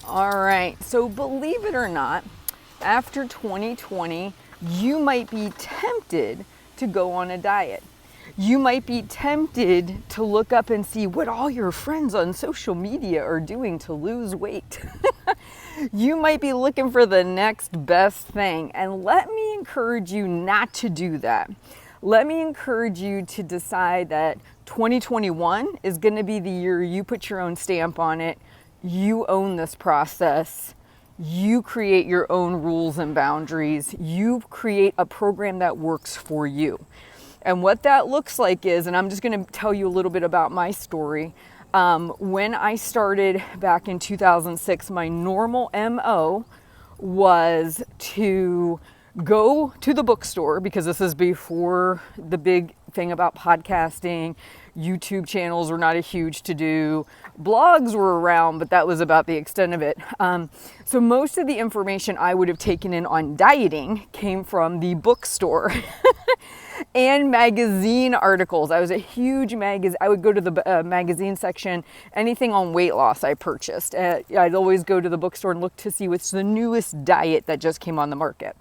All right, so believe it or not, after 2020, you might be tempted to go on a diet. You might be tempted to look up and see what all your friends on social media are doing to lose weight. You might be looking for the next best thing, and let me encourage you not to do that. Let me encourage you to decide that 2021 is going to be the year you put your own stamp on it. You own this process. You create your own rules and boundaries. You create a program that works for you. And what that looks like is, and I'm just going to tell you a little bit about my story. When I started back in 2006, my normal MO was to go to the bookstore, because this is before the big thing about podcasting. YouTube channels were not a huge to do. Blogs were around, but that was about the extent of it. So most of the information I would have taken in on dieting came from the bookstore and magazine articles. I was a huge I would go to the magazine section, anything on weight loss I purchased. I'd always go to the bookstore and look to see what's the newest diet that just came on the market.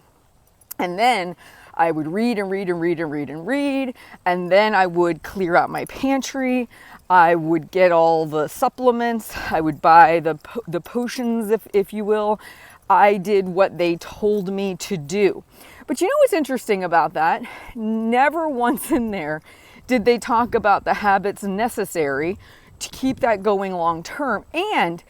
And then I would read and read and read and read and read. And then I would clear out my pantry. I would get all the supplements. I would buy the potions, if you will. I did what they told me to do. But you know what's interesting about that? Never once in there did they talk about the habits necessary to keep that going long term. And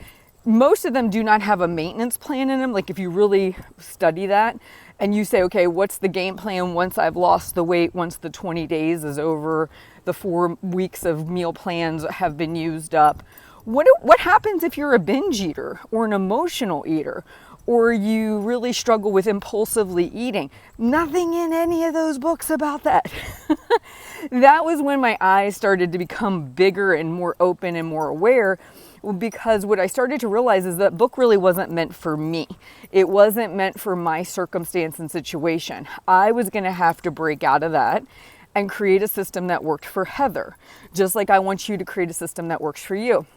most of them do not have a maintenance plan in them. Like if you really study that and you say, okay, what's the game plan once I've lost the weight, once the 20 days is over, the 4 weeks of meal plans have been used up. What happens if you're a binge eater or an emotional eater, or you really struggle with impulsively eating? Nothing in any of those books about that. That was when my eyes started to become bigger and more open and more aware, because what I started to realize is that book really wasn't meant for me. It wasn't meant for my circumstance and situation. I was going to have to break out of that and create a system that worked for Heather, just like I want you to create a system that works for you.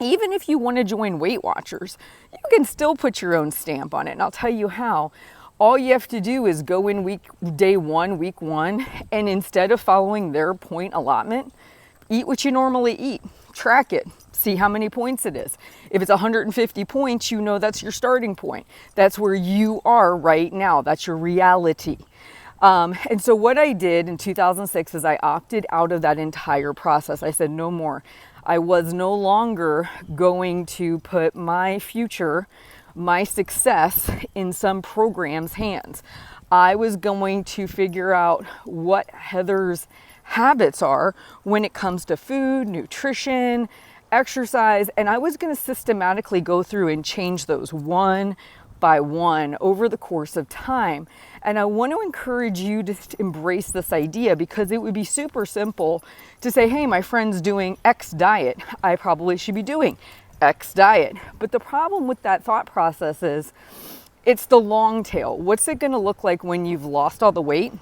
Even if you want to join Weight Watchers, you can still put your own stamp on it, and I'll tell you how. All you have to do is go in day one, week one, and instead of following their point allotment, eat what you normally eat. Track it. See how many points it is. If it's 150 points, you know that's your starting point. That's where you are right now. That's your reality. And so what I did in 2006 is I opted out of that entire process. I said no more. I was no longer going to put my future, my success in some program's hands. I was going to figure out what Heather's habits are when it comes to food, nutrition, exercise, and I was going to systematically go through and change those one by one over the course of time. And I want to encourage you to embrace this idea, because it would be super simple to say, hey, my friend's doing X diet. I probably should be doing X diet. But the problem with that thought process is it's the long tail. What's it going to look like when you've lost all the weight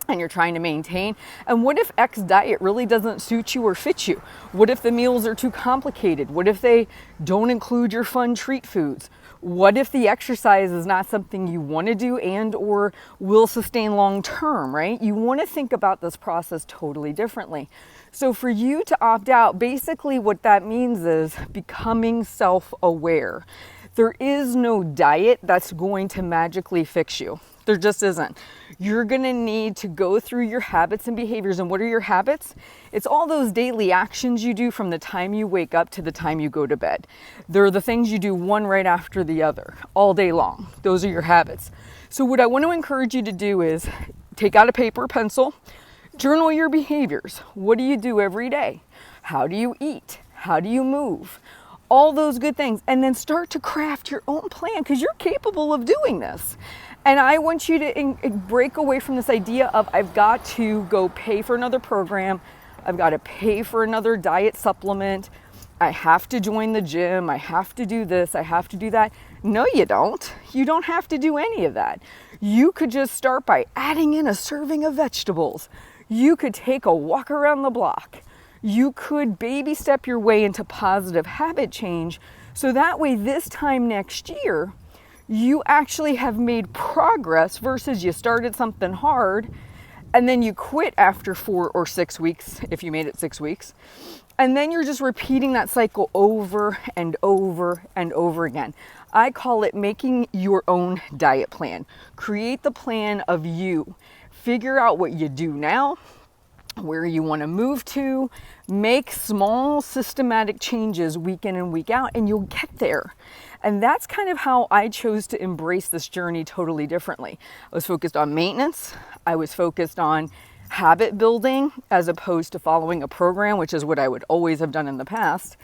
and you're trying to maintain? And what if X diet really doesn't suit you or fit you? What if the meals are too complicated? What if they don't include your fun treat foods? What if the exercise is not something you want to do and or will sustain long term, right? You want to think about this process totally differently. So for you to opt out, basically what that means is becoming self-aware. There is no diet that's going to magically fix you. There just isn't. You're going to need to go through your habits and behaviors. And what are your habits? It's all those daily actions you do from the time you wake up to the time you go to bed. They're the things you do one right after the other all day long. Those are your habits. So what I want to encourage you to do is take out a paper, pencil, journal your behaviors. What do you do every day? How do you eat? How do you move? All those good things. And then start to craft your own plan, because you're capable of doing this. And I want you to break away from this idea of I've got to go pay for another program. I've got to pay for another diet supplement. I have to join the gym. I have to do this. I have to do that. No, you don't. You don't have to do any of that. You could just start by adding in a serving of vegetables. You could take a walk around the block. You could baby step your way into positive habit change So that way, this time next year, you actually have made progress versus you started something hard and then you quit after 4 or 6 weeks, if you made it 6 weeks. And then you're just repeating that cycle over and over and over again. I call it making your own diet plan. Create the plan of you. Figure out what you do now, where you want to move to, make small systematic changes week in and week out, and you'll get there. And that's kind of how I chose to embrace this journey totally differently. I was focused on maintenance. I was focused on habit building as opposed to following a program, which is what I would always have done in the past.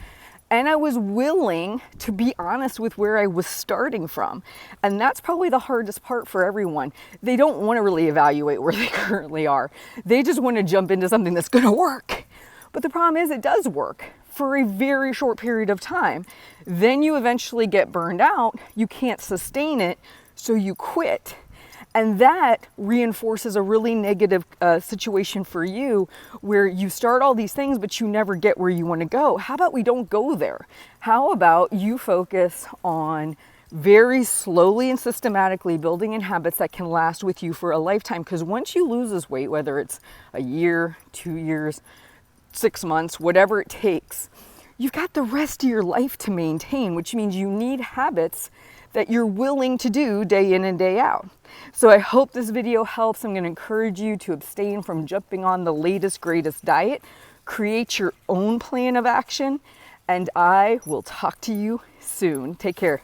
And I was willing to be honest with where I was starting from. And that's probably the hardest part for everyone. They don't want to really evaluate where they currently are. They just want to jump into something that's going to work. But the problem is it does work for a very short period of time. Then you eventually get burned out. You can't sustain it, so you quit. And that reinforces a really negative situation for you where you start all these things, but you never get where you want to go. How about we don't go there? How about you focus on very slowly and systematically building in habits that can last with you for a lifetime? Because once you lose this weight, whether it's a year, 2 years, 6 months, whatever it takes, you've got the rest of your life to maintain, which means you need habits that you're willing to do day in and day out. So I hope this video helps. I'm going to encourage you to abstain from jumping on the latest, greatest diet. Create your own plan of action, and I will talk to you soon. Take care.